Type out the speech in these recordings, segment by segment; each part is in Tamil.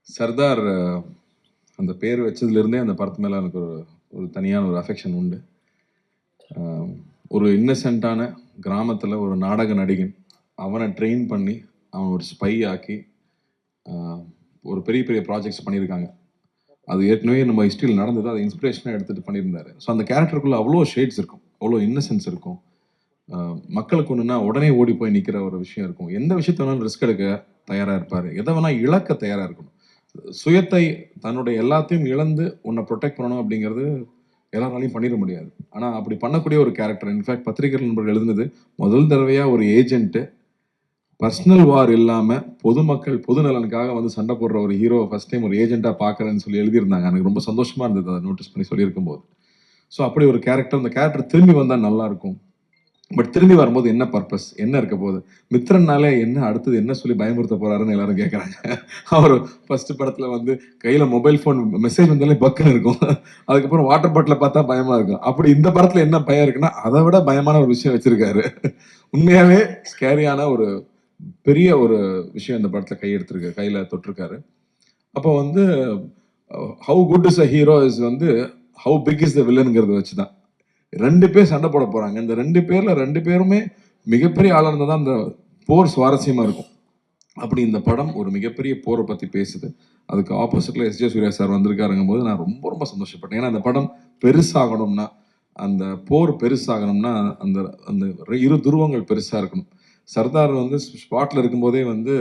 சர்தார் அந்த பேர் வச்சதுலேருந்தே அந்த படத்து மேலே எனக்கு ஒரு தனியான ஒரு அஃபெக்ஷன் உண்டு. ஒரு இன்னசென்ட்டான கிராமத்தில் ஒரு நாடக நடிகன், அவனை ட்ரெயின் பண்ணி அவன் ஒரு ஸ்பை ஆக்கி ஒரு பெரிய பெரிய ப்ராஜெக்ட்ஸ் பண்ணியிருக்காங்க. அது ஏற்கனவே நம்ம ஹிஸ்ட்ரியில் நடந்தது, அதை இன்ஸ்பிரேஷனாக எடுத்துகிட்டு பண்ணியிருந்தாரு. ஸோ அந்த கேரக்டருக்குள்ளே அவ்வளோ ஷேட்ஸ் இருக்கும், அவ்வளோ இன்னசென்ஸ் இருக்கும். மக்களுக்கு ஒன்றுனா உடனே ஓடி போய் நிற்கிற ஒரு விஷயம் இருக்கும். எந்த விஷயத்த வேணாலும் ரிஸ்க் எடுக்க தயாராக இருப்பார், எதை வேணால் இழக்க தயாராக இருக்கணும். சுயத்தை தன்னுடைய எல்லாத்தையும் இழந்து உன்னை ப்ரொடெக்ட் பண்ணணும் அப்படிங்கிறது எல்லாராலையும் பண்ணிட முடியாது. ஆனால் அப்படி பண்ணக்கூடிய ஒரு கேரக்டர். இன்ஃபேக்ட் பத்திரிகை நண்பர்கள் எழுதுனது, முதல் தடவையாக ஒரு ஏஜென்ட்டு பர்சனல் வார் இல்லாமல் பொதுமக்கள் பொது நலனுக்காக வந்து சண்டை போடுற ஒரு ஹீரோ ஃபர்ஸ்ட் டைம் ஒரு ஏஜென்ட்டாக பார்க்குறேன்னு சொல்லி எழுதியிருந்தாங்க. எனக்கு ரொம்ப சந்தோஷமாக இருந்தது அதை நோட்டீஸ் பண்ணி சொல்லியிருக்கும் போது. ஸோ அப்படி ஒரு கேரக்டர், அந்த கேரக்டர் திரும்பி வந்தால் நல்லாயிருக்கும். பட் திரும்பி வரும்போது என்ன பர்பஸ், என்ன இருக்க போகுது, மித்ரன்னாலே என்ன அடுத்தது என்ன சொல்லி பயமுறுத்த போறாருன்னு எல்லாரும் கேட்குறாங்க. அவர் ஃபர்ஸ்ட் படத்தில் வந்து கையில் மொபைல் ஃபோன் மெசேஜ் வந்தாலே பக்குன்னு இருக்கும், அதுக்கப்புறம் வாட்டர் பாட்டில் பார்த்தா பயமாக இருக்கும். அப்படி இந்த படத்தில் என்ன பயம் இருக்குன்னா அதை விட பயமான ஒரு விஷயம் வச்சிருக்காரு. உண்மையாகவே ஸ்கேரியான ஒரு பெரிய ஒரு விஷயம் இந்த படத்தில் கையில் தொட்டிருக்காரு. அப்போ வந்து how good is a hero is வந்து ஹவு பிக் இஸ் த வில்லனுங்கிறத வச்சு தான். 2 பேர் சண்டை போட போறாங்க. இந்த 2 பேர்ல 2 பேருமே மிகப்பெரிய ஆளா இருந்தா தான் அந்த போர் சுவாரஸ்யமா இருக்கும். அப்படி இந்த படம் ஒரு மிகப்பெரிய போரை பத்தி பேசுது. அதுக்கு ஆப்போசிட்ல எஸ் ஜே சூர்யா சார் வந்திருக்காருங்கும் போது நான் ரொம்ப ரொம்ப சந்தோஷப்பட்டேன். ஏன்னா அந்த படம் பெருசாகணும்னா, அந்த போர் பெருசாகணும்னா அந்த அந்த இரு துருவங்கள் பெருசா இருக்கணும். சர்தார் வந்து ஸ்பாட்ல இருக்கும்போதே வந்து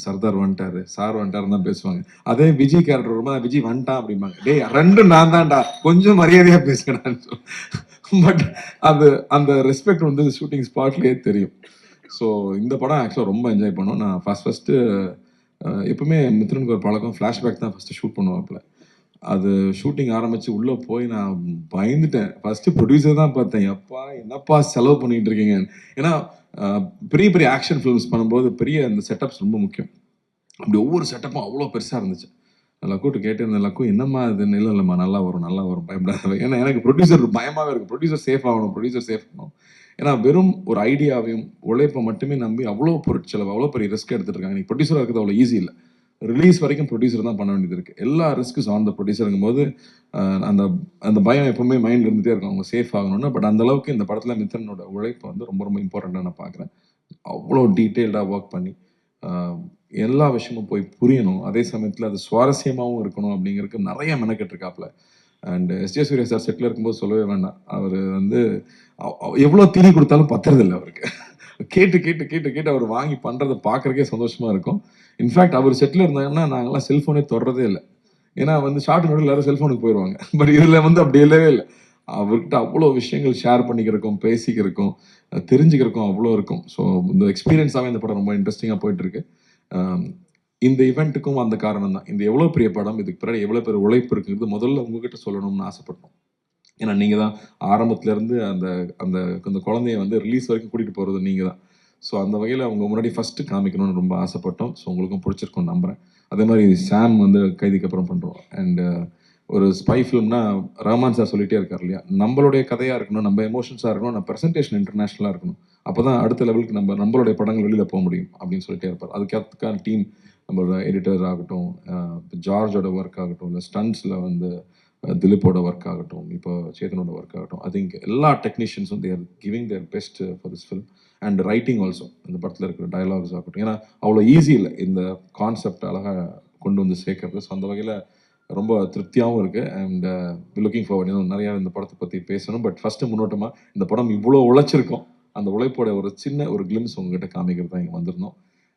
சர்தார் வந்துட்டாரு, சார் வந்துட்டாருன்னு தான் பேசுவாங்க. அதே விஜய் கேரக்டர் ரொம்ப விஜய் வந்துட்டான் அப்படிம்பாங்க. டேய் 2 நான் தான்டா, கொஞ்சம் மரியாதையா பேசுகிறான்னு. பட் அது அந்த ரெஸ்பெக்ட் வந்து ஷூட்டிங் ஸ்பாட்லேயே தெரியும். ஸோ இந்த படம் ஆக்சுவலாக ரொம்ப என்ஜாய் பண்ணோம். நான் ஃபஸ்ட்டு எப்பவுமே மித்ரனுக்கு ஒரு பழக்கம், ஃப்ளாஷ்பேக் தான் ஃபஸ்ட்டு ஷூட் பண்ணுவாப்புல. அது ஷூட்டிங் ஆரம்பித்து உள்ளே போய் நான் பயந்துட்டேன். ஃபஸ்ட்டு ப்ரொடியூசர் தான் பார்த்தேன், எப்பா என்னப்பா செலவு பண்ணிகிட்டு இருக்கீங்க. ஏன்னா பெரிய பெரிய ஆக்ஷன் ஃபிலிம்ஸ் பண்ணும்போது பெரிய அந்த செட்டப்ஸ் ரொம்ப முக்கியம். அப்படி ஒவ்வொரு செட்டப்பும் அவ்வளோ பெருசாக இருந்துச்சு. லக்கூட்டு கேட்டிருந்தேன், லக்கு என்னம்மா இதுன்னு. இல்லைம்மா நல்லா வரும் பயப்படாத. ஏன்னா எனக்கு ப்ரொடியூசர் பயமாகவே இருக்குது. ப்ரொடியூசர் சேஃப் ஆகணும். ஏன்னா வெறும் ஒரு ஐடியாவையும் உழைப்பை மட்டுமே நம்பி அவ்வளோ பொருட்செலவு, அவ்வளோ பெரிய ரிஸ்க் எடுத்துட்டு இருக்காங்க. நீ ப்ரொடியூசராக இருக்கிறது அவ்வளோ ஈஸி இல்லை. ரிலீஸ் வரைக்கும் ப்ரொடியூசர் தான் பண்ண வேண்டியது இருக்குது. எல்லா ரிஸ்க்கும் ஆன் த ப்ரொடியூசருங்கும் போது அந்த அந்த பயம் எப்பவுமே மைண்டில் இருந்துகிட்டே இருக்கும், அவங்க சேஃப் ஆகணும்னு. பட் அந்த அளவுக்கு இந்த படத்தில் மித்ரனோட உழைப்பு வந்து ரொம்ப ரொம்ப இம்பார்ட்டண்ட்டாக நான் பார்க்குறேன். அவ்வளோ டீட்டெயில்டாக ஒர்க் பண்ணி எல்லா விஷயமும் போய் புரியணும், அதே சமயத்தில் அது சுவாரஸ்யமாகவும் இருக்கணும் அப்படிங்கிறதுக்கு நிறைய மெனக்கெட்டுருக்காப்புல. And S J Suryah sir செட்டில் இருக்கும்போது சொல்லவே வேண்டாம். அவர் வந்து எவ்வளோ தீனி கொடுத்தாலும் பத்துறதில்லை அவருக்கு. கேட்டு கேட்டு கேட்டு கேட்டு அவர் வாங்கி பண்ணுறதை பார்க்குறக்கே சந்தோஷமாக இருக்கும். இன்ஃபேக்ட் அவர் செட்டில் இருந்தாங்கன்னா நாங்கள்லாம் செல்ஃபோனே தொடரதே இல்லை. ஏன்னா வந்து ஷார்ட் நோட்டில் எல்லாரும் செல்ஃபோனுக்கு போயிடுவாங்க. பட் இதில் வந்து அப்படி இல்லவே இல்லை. அவர்கிட்ட அவ்வளோ விஷயங்கள் ஷேர் பண்ணிக்கிறக்கும், பேசிக்கிறக்கும், தெரிஞ்சுக்கிறக்கும் அவ்வளோ இருக்கும். ஸோ இந்த எக்ஸ்பீரியன்ஸாகவே இந்த படம் ரொம்ப இன்ட்ரெஸ்டிங்காக போயிட்டுருக்கு. இந்த இவெண்ட்டுக்கும் அந்த காரணம் தான். இந்த எவ்வளோ பெரிய படம், இதுக்கு பிறகு எவ்வளோ பெரிய உழைப்பு இருக்குங்கிறது முதல்ல உங்ககிட்ட சொல்லணும்னு ஆசைப்பட்டோம். ஏன்னா நீங்கள் தான் ஆரம்பத்துலேருந்து அந்த அந்த அந்த குழந்தைய வந்து ரிலீஸ் வரைக்கும் கூட்டிகிட்டு போகிறது நீங்கள் தான். ஸோ அந்த வகையில் அவங்க முன்னாடி ஃபஸ்ட்டு காமிக்கணும்னு ரொம்ப ஆசைப்பட்டோம். ஸோ உங்களுக்கும் பிடிச்சிருக்கும்னு நம்புகிறேன். அதே மாதிரி சாம் வந்து கைதிக்கு அப்புறம் பண்ணுறோம். அண்டு ஒரு ஸ்பை ஃபிலிம்னா ரஹ்மான் சார் சொல்லிகிட்டே இருக்கார் இல்லையா, நம்மளுடைய கதையாக இருக்கணும், நம்ம எமோஷன்ஸாக இருக்கணும், நம்ம ப்ரெசன்டேஷன் இன்டர்நேஷ்னலாக இருக்கணும். அப்போ தான் அடுத்த லெவலுக்கு நம்மளுடைய படங்கள் வெளியில் போக முடியும் அப்படின்னு சொல்லிட்டே இருப்பார். அதுக்கான டீம், நம்மளோட எடிட்டர் ஆகட்டும், ஜார்ஜோட ஒர்க் ஆகட்டும், இல்லை ஸ்டண்ட்ஸில் வந்து திலீப்போட ஒர்க் ஆகட்டும், இப்போ சேதனோட ஒர்க் ஆகட்டும், ஐ திங்க் எல்லா டெக்னீஷியன்ஸும் they're giving their best for this film. And writing also, இந்த படத்தில் இருக்கிற டயலாக்ஸ் ஆகட்டும். ஏன்னா அவ்வளோ ஈஸி இல்லை இந்த கான்செப்ட் அழகாக கொண்டு வந்து சேர்க்கறது. ஸோ அந்த வகையில் ரொம்ப திருப்தியாகவும் இருக்குது. அண்ட் லுக்கிங் ஃபார்வர்ட், இன்னும் நிறையா இந்த படத்தை பற்றி பேசணும். பட் ஃபஸ்ட்டு முன்னோட்டமாக இந்த படம் இவ்வளோ உழைச்சிருக்கோம், அந்த உழைப்போட ஒரு சின்ன ஒரு கிளிம்ஸ் உங்ககிட்ட காமிக்கிறது தான் இங்கே வந்திருந்தோம்.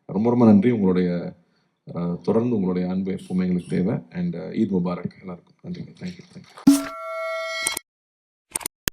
ரொம்ப ரொம்ப நன்றி. உங்களுடைய தொடர்ந்து உங்களுடைய அன்பு எப்பவுமே எங்களுக்கு தேவை. அண்ட் ஈத் முபாரக் எல்லாருக்கும். நன்றி. தேங்க்யூ.